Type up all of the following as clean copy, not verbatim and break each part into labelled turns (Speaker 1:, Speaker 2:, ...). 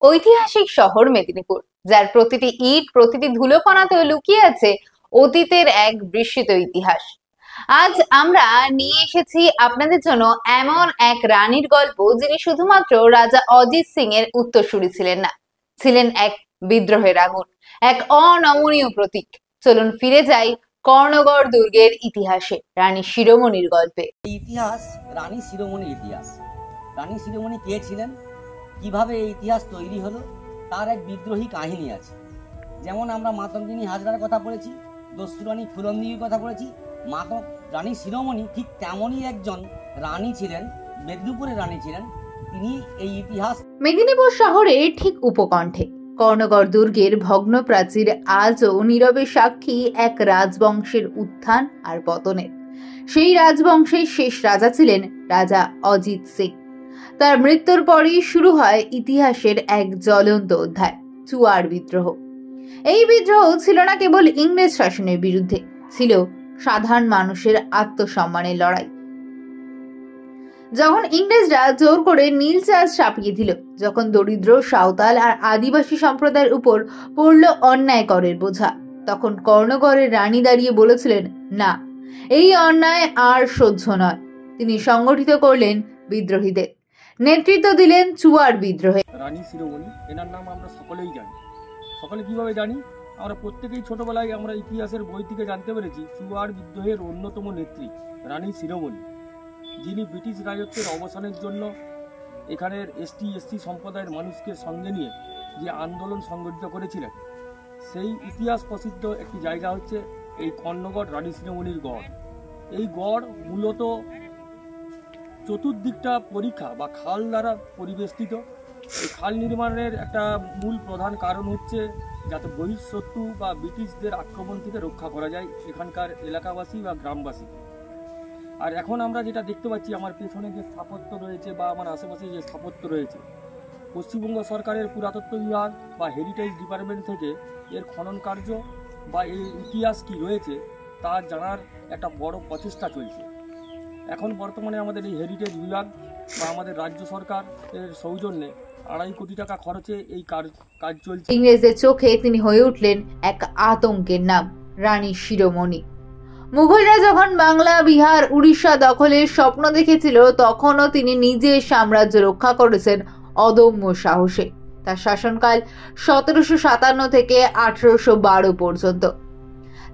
Speaker 1: ঐতিহাসিক শহর মেদিনীপুর, যার প্রতিটি ইট, প্রতিটি ধুলোকণাতেও লুকিয়ে আছে অতীতের এক বিস্মৃত ইতিহাস। আজ আমরা নিয়ে এসেছি আপনাদের জন্য এমন এক রানীর গল্প, যিনি শুধুমাত্র রাজা অজিত সিং এর উত্তরসূরি ছিলেন না, ছিলেন এক বিদ্রোহের আগুন, এক অনমনীয় প্রতীক। চলুন ফিরে যাই কর্ণগড় দুর্গের ইতিহাসে, রানী শিরোমণির গল্পে।
Speaker 2: ইতিহাস রানী শিরোমণির ইতিহাস। রানী শিরোমণি কে ছিলেন, কিভাবে এই ইতিহাস তৈরি হলো, তার এক বিদ্রোহী কাহিনী আছে। যেমন আমরা মাতঙ্গিনী হাজরার কথা পড়েছি, দস্যু রানী ফুলন্দির কথা পড়েছি, রানী শিরোমণি ঠিক তেমনই একজন রানী ছিলেন, মেদিনীপুরের রানী ছিলেন। তিনি এই ইতিহাস।
Speaker 1: মেদিনীপুর শহরের ঠিক উপকণ্ঠে কর্ণগড় দুর্গের ভগ্ন প্রাচীর আজও নীরবে সাক্ষী এক রাজবংশের উত্থান আর পতনের। সেই রাজবংশের শেষ রাজা ছিলেন রাজা অজিত সিং। তার মৃত্যুর পরই শুরু হয় ইতিহাসের এক জ্বলন্ত অধ্যায়, চুয়ার বিদ্রোহ। এই বিদ্রোহ ছিল না কেবল ইংরেজ শাসনের বিরুদ্ধে, ছিল সাধারণ মানুষের আত্মসম্মানের লড়াই। যখন ইংরেজরা জোর করে নীল চাষ চাপিয়ে দিল, যখন দরিদ্র সাঁওতাল আর আদিবাসী সম্প্রদায়ের উপর পড়ল অন্যায় করের বোঝা, তখন কর্ণগড়ের রানী দাঁড়িয়ে বলেছিলেন, না, এই অন্যায় আর সহ্য নয়। তিনি সংগঠিত করলেন বিদ্রোহীদের, নেতৃত্ব দিলেন চুয়ার বিদ্রোহে।
Speaker 3: রানী শিরোমণি, এনার নাম আমরা সকলেই জানি। সকলে কিভাবে জানি? আমরা প্রত্যেকেই ছোটবেলায় আমরা ইতিহাসের বই থেকে জানতে পেরেছি চুয়ার বিদ্রোহের অন্যতম নেত্রী রানী শিরোমণি, যিনি ব্রিটিশ রাজত্বের অবসানের জন্য এখানের এসটি সম্প্রদায়ের মানুষকে সঙ্গে নিয়ে যে আন্দোলন সংগঠিত করেছিলেন, সেই ইতিহাস প্রসিদ্ধ একটি জায়গা হচ্ছে এই কর্ণগড় রানী শিরোমণির গড়। এই গড় মূলত চতুর্দিকটা পরিখা বা খাল দ্বারা পরিবেষ্টিত। এই খাল নির্মাণের একটা মূল প্রধান কারণ হচ্ছে যাতে বহিঃশত্রু বা ব্রিটিশদের আক্রমণ থেকে রক্ষা করা যায় এখানকার এলাকাবাসী বা গ্রামবাসী। আর এখন আমরা যেটা দেখতে পাচ্ছি, আমার পেছনে যে স্থাপত্য রয়েছে বা আমার আশেপাশে যে স্থাপত্য রয়েছে, পশ্চিমবঙ্গ সরকারের পুরাতত্ত্ব বিভাগ বা হেরিটেজ ডিপার্টমেন্ট থেকে এর খনন কার্য বা এই ইতিহাস কি রয়েছে তা জানার একটা বড় প্রচেষ্টা চলছে। এখন বর্তমানে আমাদের এই হেরিটেজ বিভাগ বা আমাদের রাজ্য সরকার এর সৌজন্যে 2.5 কোটি টাকা খরচে এই কাজ চলছে।
Speaker 1: ইংরেজদের চোখে তিনি হয়ে উঠলেন এক আতঙ্কের নাম, রানী শিরোমণি। মুঘলরা যখন বাংলা, বিহার, উড়িষ্যা দখলের স্বপ্ন দেখেছিল, তখনও তিনি নিজের সাম্রাজ্য রক্ষা করেছেন অদম্য সাহসে। তার শাসনকাল 1757 থেকে 1812 পর্যন্ত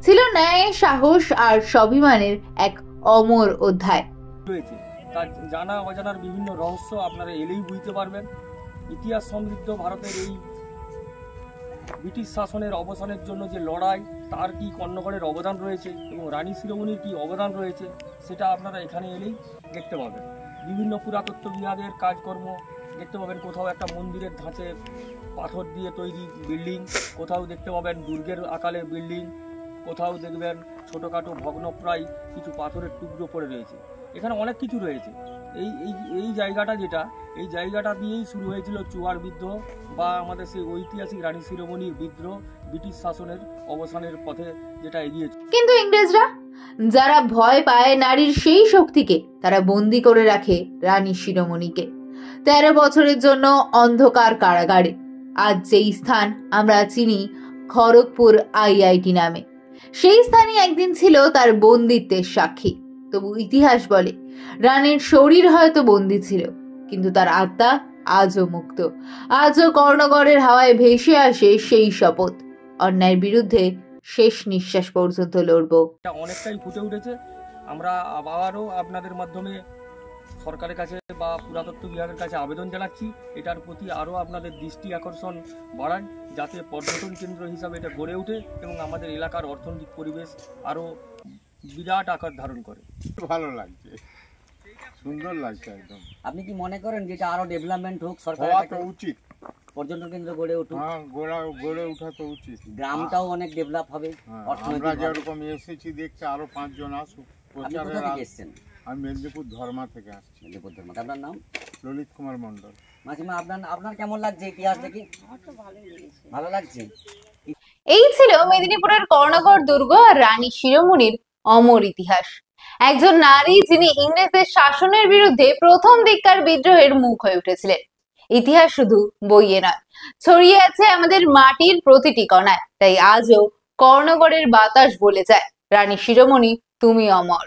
Speaker 1: ছিল ন্যায়, সাহস আর স্বাভিমানের এক অমর অধ্যায়
Speaker 3: রয়েছে। তার জানা অজানার বিভিন্ন রহস্য আপনারা এলেই বুঝতে পারবেন। ইতিহাস সমৃদ্ধ ভারতের এই ব্রিটিশ শাসনের অবসানের জন্য যে লড়াই, তার কি কর্ণগড়ের অবদান রয়েছে এবং রানী শিরোমণির কি অবদান রয়েছে, সেটা আপনারা এখানে এলেই দেখতে পাবেন। বিভিন্ন পুরাতত্ত্ব বিভাগের কাজকর্ম দেখতে পাবেন। কোথাও একটা মন্দিরের ধাঁচে পাথর দিয়ে তৈরি বিল্ডিং, কোথাও দেখতে পাবেন দুর্গের আকারে বিল্ডিং, কোথাও দেখবেন ছোটোখাটো ভগ্নপ্রায় কিছু পাথরের টুকরো পড়ে রয়েছে। এখানে অনেক কিছু রয়েছে। এই জায়গাটা এই জায়গাটা দিয়েই শুরু হয়েছিল চুয়ার বিদ্রোহ বা আমাদের সেই ঐতিহাসিক রানী শিরোমণির বিদ্রোহ, ব্রিটিশ শাসনের অবসানের পথে যেটা এগিয়েছে।
Speaker 1: কিন্তু ইংরেজরা, যারা ভয় পায় নারীর সেই শক্তিকে, তারা বন্দি করে রাখে রানী শিরোমণিকে 13 বছরের জন্য অন্ধকার কারাগারে। আজ যেই স্থান আমরা চিনি খড়গপুর IIT নামে, সেই স্থানই একদিন ছিল তার বন্দিত্বের সাক্ষী। তবু ইতিহাস বলে, রানীর শরীর হয়তো বন্দী ছিল, কিন্তু তার আত্মা আজও মুক্ত। আজও কর্ণগড়ের হাওয়ায় ভেসে আসে সেই শপথ, অন্যায়ের বিরুদ্ধে শেষ নিঃশ্বাস পর্যন্ত লড়বো।
Speaker 3: এটা অনেকটাই ফুটে উঠেছে। আমরা আবারও আপনাদের মাধ্যমে সরকারের কাছে বা পুরাতত্ত্ব বিভাগের কাছে আবেদন জানাচ্ছি, এটার প্রতি আরও আপনাদের দৃষ্টি আকর্ষণ বাড়ান, যাতে পর্যটন কেন্দ্র হিসাবে এটা গড়ে ওঠে এবং আমাদের এলাকার অর্থনৈতিক পরিবেশ আরও বিরাট আকার ধারণ করে।
Speaker 4: ভালো লাগছে, সুন্দর লাগছে একদম।
Speaker 2: আপনি কি মনে করেন যেটা আরো ডেভেলপমেন্ট হোক, সরকার
Speaker 4: তো উচিত,
Speaker 2: পর্যটন কেন্দ্র গড়ে উঠুক?
Speaker 4: হ্যাঁ, গড়ে ওঠা তো উচিত।
Speaker 2: গ্রামটাও অনেক ডেভেলপ হবে।
Speaker 4: আমরা যেরকম এসেছি দেখতে, আরো 5 জন আসুক।
Speaker 2: এসেছেন?
Speaker 4: আমি মেদিনীপুর ধর্মা থেকে আসছি।
Speaker 2: মেদিনীপুর ধর্মা। আপনার নাম?
Speaker 4: ললিত কুমার মন্ডল।
Speaker 2: মাসিমা, আপনার কেমন লাগছে ইতিহাস দেখি? ভালো লাগছে।
Speaker 1: এই ছিল মেদিনীপুরের কর্ণগড় দুর্গ আর রানী শিরোমণির অমর ইতিহাস। একজন নারী, যিনি ইংরেজদের শাসনের বিরুদ্ধে প্রথম দিককার বিদ্রোহের মুখ হয়ে উঠেছিলেন। ইতিহাস শুধু বইয়ে নয়, ছড়িয়ে আছে আমাদের মাটির প্রতিটি কণায়। তাই আজও কর্ণগড়ের বাতাস বলে যায়, রানী শিরোমণি তুমি অমর।